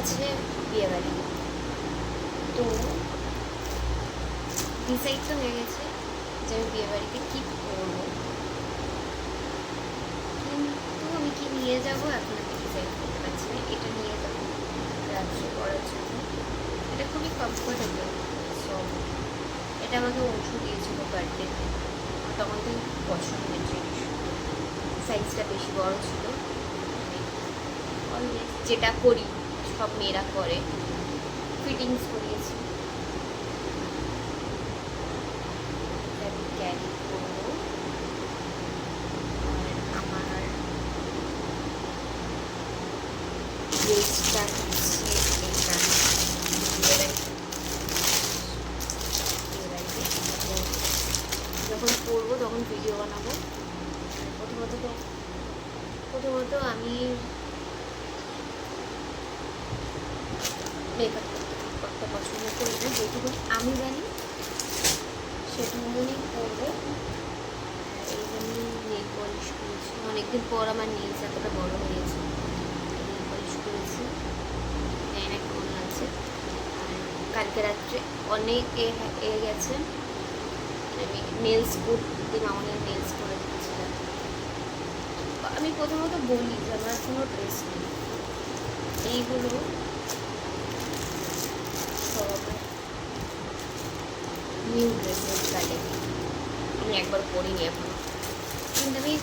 আছে বিয়েবাড়ি। তো ডিসাইড তো হয়ে গেছে যে আমি বিয়েবাড়িতে কী করবো, কিন্তু আমি কি নিয়ে যাবো এখন আমি ডিসাইড করতে পারছি না। এটা নিয়ে যাবো রাত্রে পড়ার জন্য, এটা খুবই কমফোর্টেবল। সো এটা আমাকে অংশ দিয়েছিল বার্থডেতে, তখন তো পছন্দের জিনিস, সাইজটা বেশি বড় ছিল। অলওয়েজ যেটা করি সব মেয়েরা করে, ফিটিংস করিয়েছি, আমি ক্যারি করবো। আর আমার ড্রেসটা হচ্ছে এইটা, যখন পরবো তখন ভিডিও বানাবো। প্রথমত আমি মেকআপ করতে পছন্দ করি না, যেটুকু আমি জানি সেটুকুনি করবো। এই জন্য নেল পলিশ করেছি, অনেকদিন পর আমার নেলস এতটা বড় হয়েছে, নেল পলিশ করেছি, জানি না কেমন লাগছে। আর কালকে রাত্রে অনেক এ গেছে, আমি নেলস করতে মামনের নেলস করে দিয়েছিলাম। আমি প্রথমত বলি যে আমার কোনো ড্রেস নেই, এইগুলো সব নিউ ড্রেসের কালেকশন, আমি একবার পরিনি এখনো, কিন্তু আমি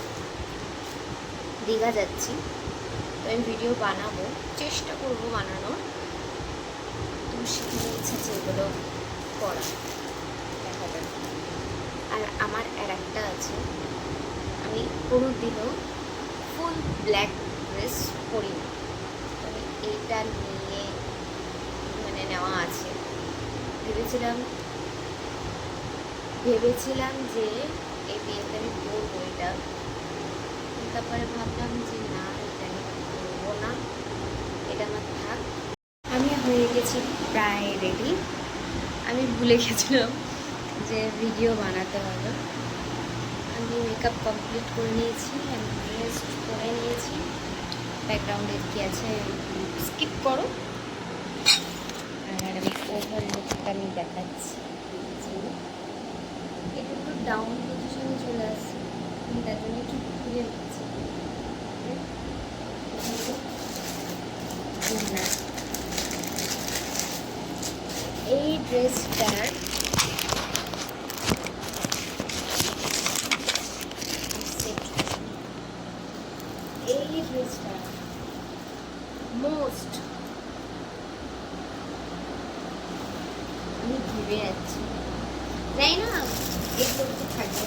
দীঘা যাচ্ছি, তো আমি ভিডিও বানাবো, চেষ্টা করবো বানানোর। তো সেখানে ইচ্ছা আছে এগুলো করা, দেখা যাবে। আর আমার আর একটা আছে, আমি কোনোদিনও ফুল ব্ল্যাক ড্রেস পরি না, তবে এইটা নিয়ে মানে নেওয়া আছে। ভেবেছিলাম যে এই বিয়েতে আমি পরবো এটা, তারপরে ভাবলাম যে না, এটা আমি করবো না, এটা আমার থাক। আমি হয়ে গেছি প্রায় রেডি, আমি ভুলে গেছিলাম যে ভিডিও বানাতে হবে। আমি মেকআপ কমপ্লিট করে নিয়েছি, আমি ড্রেস পরে নিয়েছি, ব্যাকগ্রাউন্ডে কি আছে স্কিপ করো। আর আমি ওভার লুকটা আমি দেখাচ্ছি, এটা একটু ডাউন পজিশনে চলে আসছে, আমি তার জন্য একটু খুলে নিচ্ছি। এই ড্রেসটার মোস্ট আমি ভেবে যাচ্ছি, তাই না, এই করতে থাকবে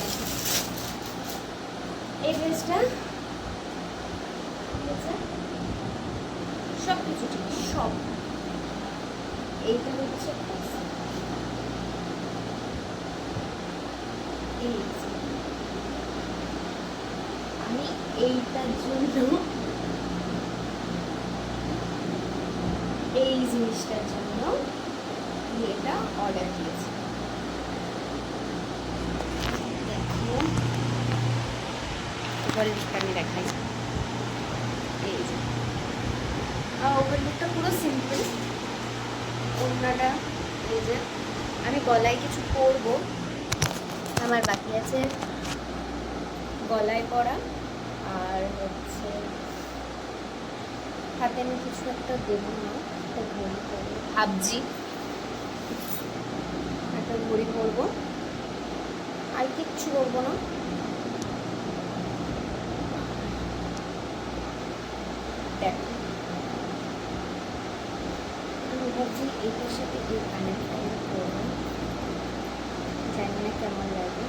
এই ড্রেসটা, সব কিছু ঠিক সব। এইটা হচ্ছে আমি এইটার জন্য, এই জিনিসটার জন্য এটা অর্ডার দিয়েছি। দেখো ওভারলুকটা আমি দেখাই, এই যে ওভারলুকটা পুরো সিম্পল, ওড়নাটা এই যে, আমি গলায় কিছু পরবো, আমার বাকি আছে গলায় পরা, আর হচ্ছে হাতে আমি কিছু একটা দেবো না, একটা ঘড়ি পরবো, ভাবছি একটা ঘড়ি পরবো, আর কিচ্ছু করবো না। দেখো আমি ভাবছি এইটার সাথে এই কানেরটা আমি করবো, জানি না কেমন লাগে।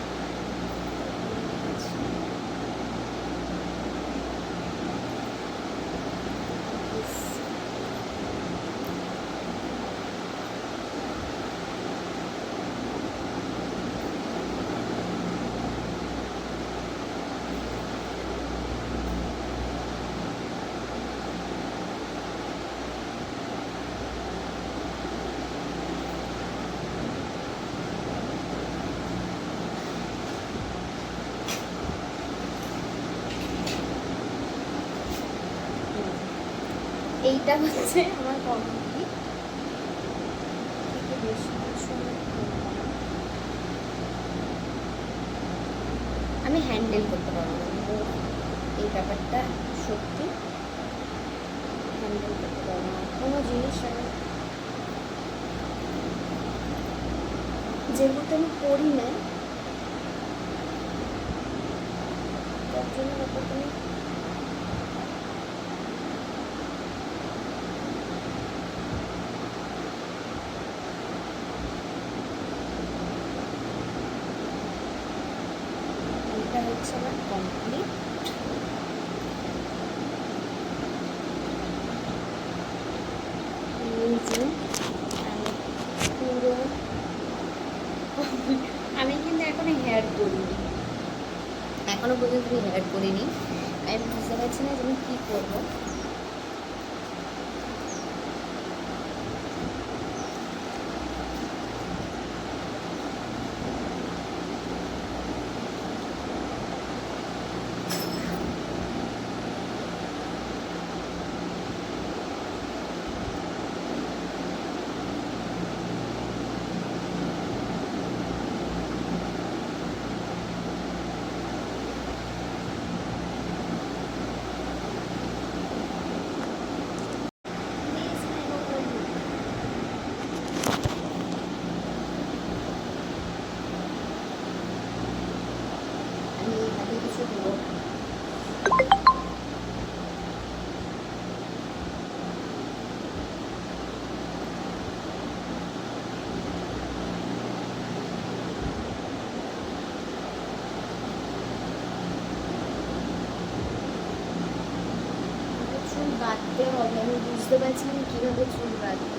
এইটা হচ্ছে আমার কমপ্লিট। আমি হ্যান্ডেল করতে পারবো না, এই ব্যাপারটা সত্যি হ্যান্ডেল করতে পারবো না। কোনো জিনিস আমি যেহেতু আমি পড়ি না, তার জন্য ব্যাপারটা আমি এটা হচ্ছে আমার কমপ্লিট। পুরো আমি কিন্তু এখনো হেয়ার করিনি, এখনো পর্যন্ত আমি হেয়ার করিনি। আমি বুঝতে পারছি না যে আমি কী করবো। বাঁধতে হবে, আমি বুঝতে পারছি না কীভাবে চুল বাঁধবে।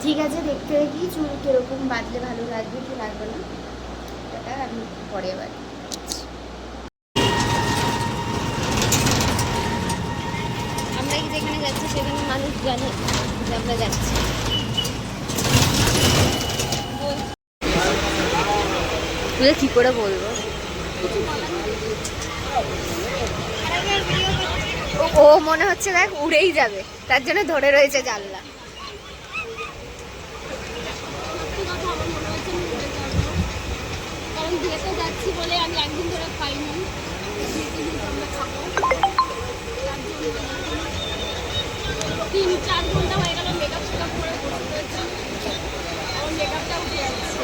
ঠিক আছে, দেখতে দেখি চুল কীরকম বাঁধলে ভালো লাগবে কি লাগবে না, এটা আমি পরে আবার। আমরা কি যেখানে যাচ্ছি সেখানে মানুষ জানে যে আমরা যাচ্ছি। তুই কী করে বলবো, ও মনে হচ্ছে দেখ উড়েই যাবে, তার জন্য ধরে রয়েছে জানলা। কারণ বিয়েতে যাচ্ছি বলে আমি একদিন ধরে খাইনি, 3-4 ঘন্টা হয়ে গেল মেকআপ শেকআপ করে বসে রয়েছি। আমার মেকআপটা উঠে যাচ্ছে,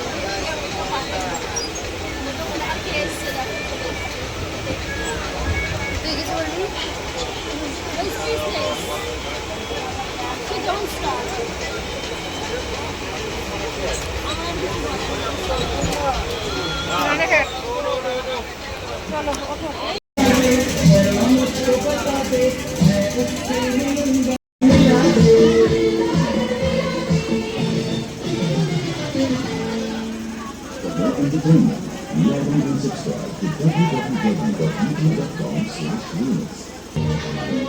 এসছে তুই কিছু বলবি? Entertainment. Log on and subscribe to www.youtube.com/news.